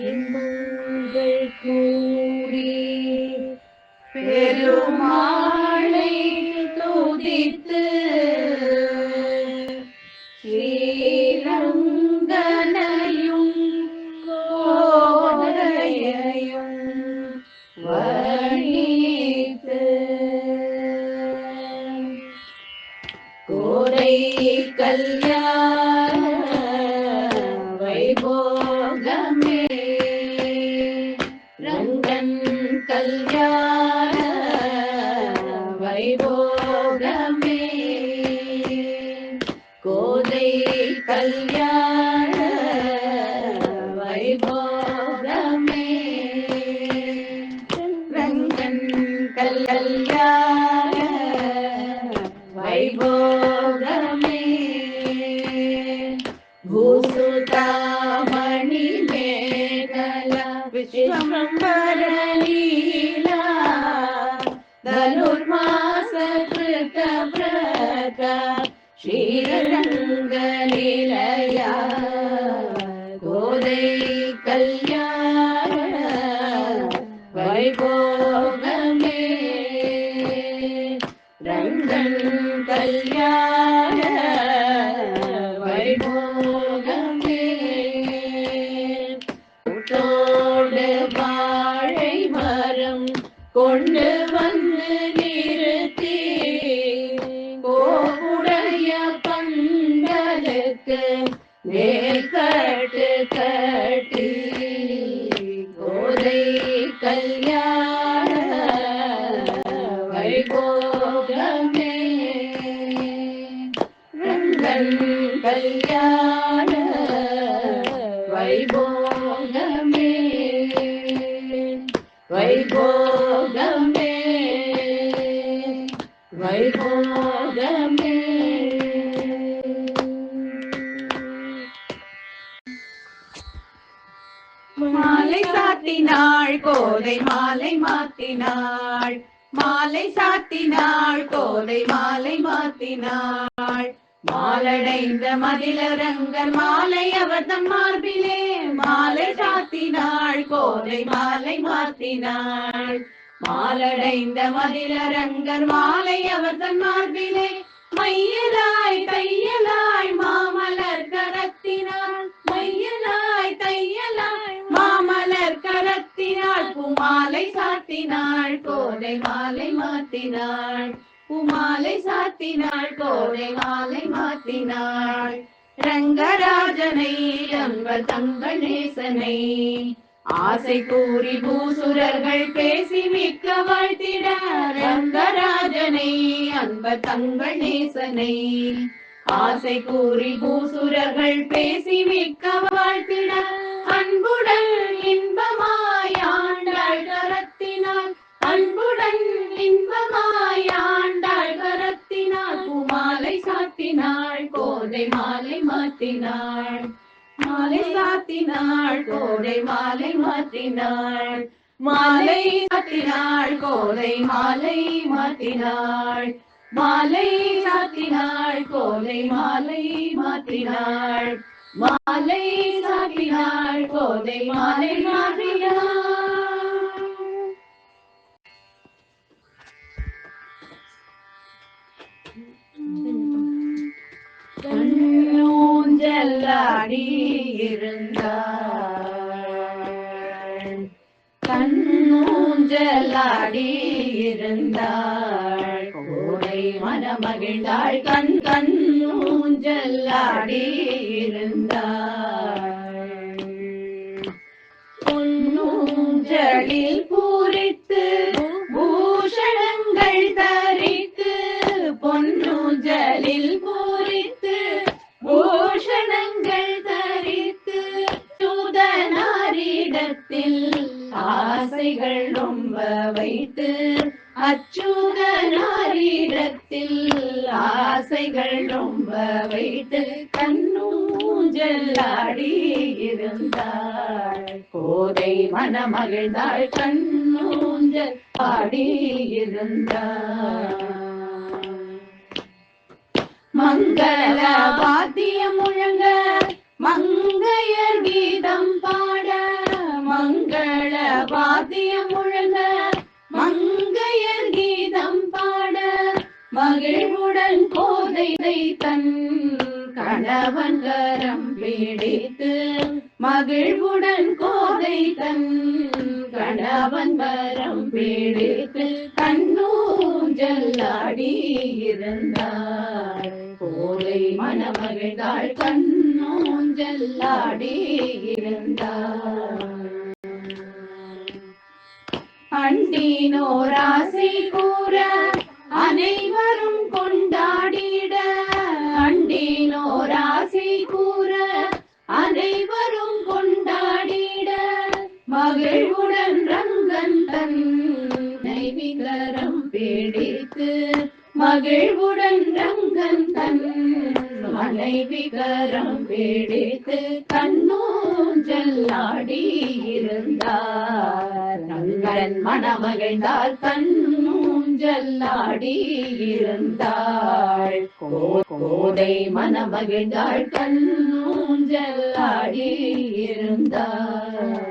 ஸ்ரீமங்கள் கூறி பெருமாளை துதித்து ஸ்ரீரங்கனையும் கோதையையும் வணித்து கோரை கல்யாண வைபோகமே ரங்கன் கல்யாண வைபோகமே கோதை கல்யாண வைபோகமே ரங்கன் கல்யாண வைபோகமே பூசுதாமணி மேகலா விஸ்வம்பர லீலா தனுர்மாச கிருத பிரத ஸ்ரீரங்க நிலையா கோதை கல்யாண வைபோகமே ரங்கன் கல்யாண வைபோகமே கூட்டோடு வாழை மரம் கொண்டு வந்து நிறுத்தி கோவுடைய பந்தலுக்கு மேற்கட்டு கட்டி கோதை கல்யாண வைபோகமே ரங்கன் கல்யாண வைபோகமே வைபோகமே வைபோகமே மாலை சாத்தினாள் கோதை மாலை மாத்தினாள் மாலை சாத்தினாள் கோதை மாலை மாத்தினாள் மாலடைந்த மதிலரங்கர் மாலை அவர்தம் மார்பிலே மாலை சாத்தினாள் கோதை மாலை மாத்தினாள் மாலடைந்த மதிலரங்கர் மாலை அவர்தம் மார்பிலே மையலாய் தையலாய் மாமலர் கரத்தினாள் மையலாய் தையலாய் மாமலர் கரத்தினாள் பூமாலை சாத்தினாள் கோதை மாலை மாத்தினாள் பூமாலை சாத்தினாள் கோதை மாலை மாத்தினாள் ரங்கராஜனை அன்பர் தங்கள் நேசனை ஆசை கூறி பூசுரர்கள் பேசி மிக்க வாழ்த்திட ரங்கராஜனை அன்பர் தங்கள் நேசனை ஆசை கூறி பூசுரர்கள் பேசி மிக்க வாழ்த்திட அன்புடன் இன்பமாய் ஆண்டாள் கரத்தினாள் அன்புடன் இன்பமாய் ஆண்டாள் கரத்தினாள் பூமாலை சாத்தினாள் கோதை மாலை மாத்தினாள் மாலை சாத்தினாள் கோதை மாலை மாத்தினாள் மாலை சாத்தினாள் கோதை மாலை மாத்தினாள் மாலை சாத்தினாள் கோதை மாலை மாத்தினாள் மாலை சாத்தினாள் கோதை மாலை மாத்தினாள் கண்ணூஞ்சலாடி இருந்தாள் கண்ணூஞ்சலாடி இருந்தாள் கோதை மனமகிழ்ந்தாள் கண்ணூஞ்சலாடி இருந்தாள் பொன்னூஞ்சலில் பூரித்து பூஷணங்கள் தரித்து பொன்னூஞ்சலில் பூரித்து பூஷணங்கள் தரித்து சுதனாரிடத்தில் ஆசைகள் ரொம்ப வைத்து அச்சுதனாரிடத்தில் ஆசைகள் ரொம்ப வைத்து கண்ணூஞ்சலாடி இருந்தாள் கோதை மனமகிழ்ந்தாள் கண்ணூஞ்சல் ஆடி இருந்தாள் மங்கள வாத்தியம் முழங்க மங்கையர் கீதம் பாட மங்கள வாத்தியம் முழங்க மங்கையர் கீதம் பாட மகிழ்வுடன் கோதை தன் கணவன் கரம் பிடித்து மகிழ்வுடன் கோதை தன் கணவன் கரம் பிடித்து கண்ணூஞ்சல்லாடி இருந்தாள் கோதை மணமகிழ்ந்தாள் கண்ணூஞ்சல்லாடி இருந்தாள் அண்டினோர் ஆசை கூற அனைவரும் கொண்டாடிட அண்டினோர் ஆசை கூற அனைவரும் கொண்டாடிட மகிழ்வுடன் ரங்கன் தன்னை விகரம் பிடித்து மகிழ்வுடன் ரங்கன் தன் மனைவி கரம் பிடித்து கண்ணூஞ்சல்லாடி இருந்தார் ரங்கன் மணமகிழ்ந்தால் கண்ணூஞ்சல்லாடி இருந்தாள் கோதை மணமகிழ்ந்தாள் கண்ணூஞ்சல்லாடி இருந்தாள்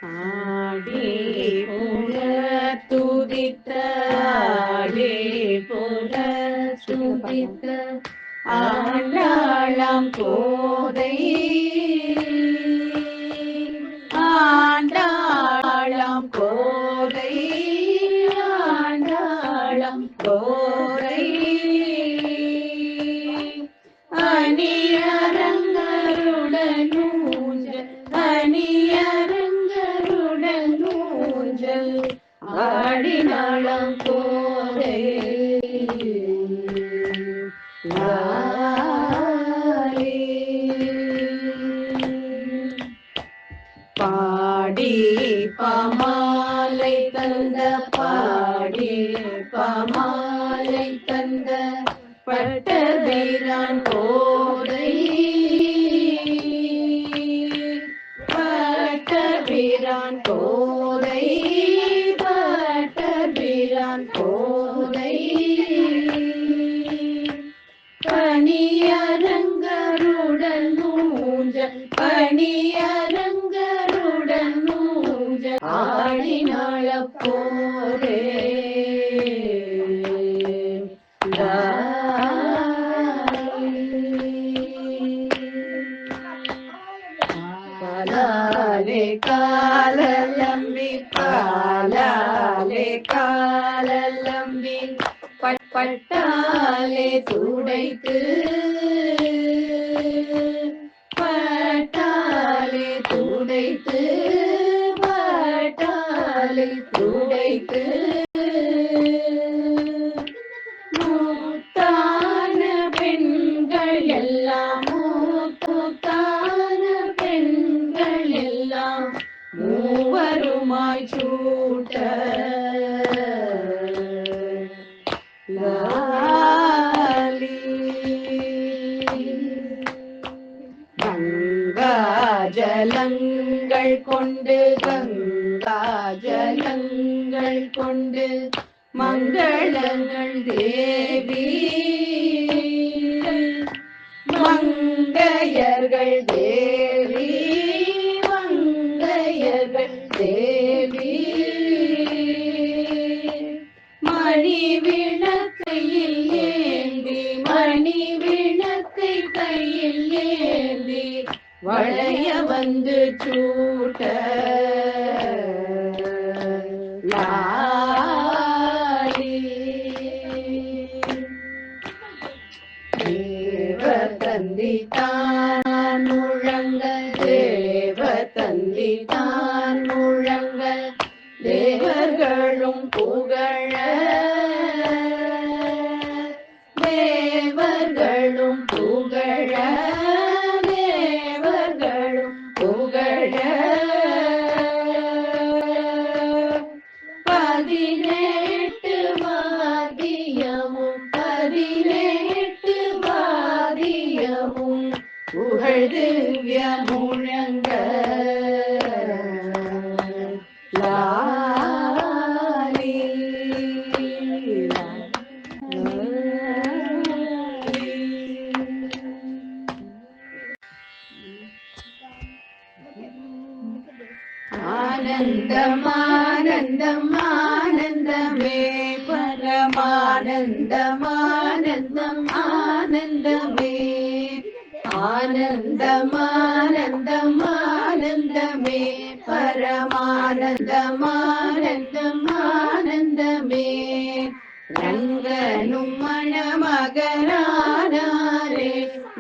ஆடி புல துதித்த ஆடி புல துதித்த ஆண்டாளாம் கோதை ஆண்டாளாம் கோதை ஆண்டாளாம் கோதை அணியரங்கருடன் ஊஞ்சல் அணியரங்கருடன் ஊஞ்சல் ஆடினாளாம் கோதை பாடி பமாலை தந்த பாடி பமாலை தந்த பட்ட வீரான் கோதை பட்ட வீரான் கோதை பட்ட வீரான் கோதை பணியரங்கருடன் ஊஞ்சல் பணியரங்கருடன் ஊஞ்சல் ஆடினாள போரே காலாலே காலலம்பி காலாலே காலலம்பி பட்டாலே துடைத்து பட்டாலே துடைத்து பட்டாலே துடைத்து மூத்தான பெண்கள் எல்லாம் மூத்தான பெண்கள் எல்லாம் மூவருமாய் சூட்ட ஜலங்கள் கொண்டு கங்கா ஜலங்கள் கொண்டு மங்களங்கள் தேவி மங்கையர்கள் தேவி மங்கையர்கள் தேவி மணி விளக்கையில் ஏந்தி மணி விளக்கை கையில் ஏந்தி வளைய வந்து சூட்ட தேவ தந்தி தான் முழங்க தேவ தந்தி தான் முழங்க தேவர்களும் புகழ தேவர்களும் புகழ தேவர்களும் புகழ 18 வாத்தியமும் 18 வாத்தியமும் புகழ் திவ்ய முழங்க ஆனந்தம் ஆனந்தமே பரமானந்தம் ஆனந்தம் ஆனந்தமே ஆனந்தம் ஆனந்தம் ஆனந்தமே பரமானந்தம் ஆனந்தம் ஆனந்தமே ரங்கனும் மணமகனாரே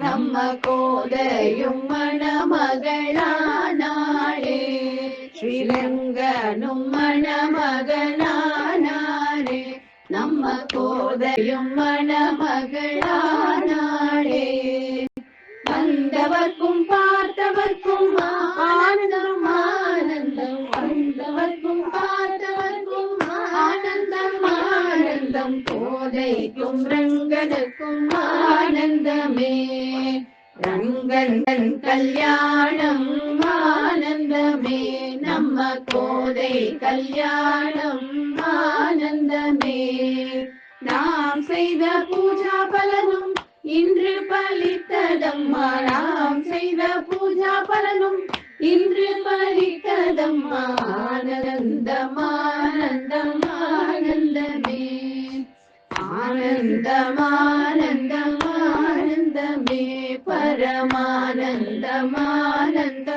நம்ம கோதையும் மணமகளானாளே ஸ்ரீரங்கனும் மணமகனாரே நம்ம கோதையும் மணமகளானாளே வந்தவர்க்கும் பார்த்தவர்க்கும் ஆனந்தம் ஆனந்தம் வந்தவர்க்கும் பார்த்தவர்க்கும் ஆனந்தம் ஆனந்தம் கோதைக்கும் ரங்கனுக்கும் ஆனந்தமே ரங்கன் கல்யாணம் ஆனந்தமே நம்ம கோதை கல்யாணம் ஆனந்தமே நாம் செய்த பூஜா பலனும் இன்று பலித்ததம்மா நாம் செய்த பூஜா பலனும் இன்று பலித்ததம்மா ஆனந்தம் ஆனந்தம் ஆனந்தமே ஆனந்தம் ஆனந்தம் ஆனந்தமே பரமானந்தம் ஆனந்தம்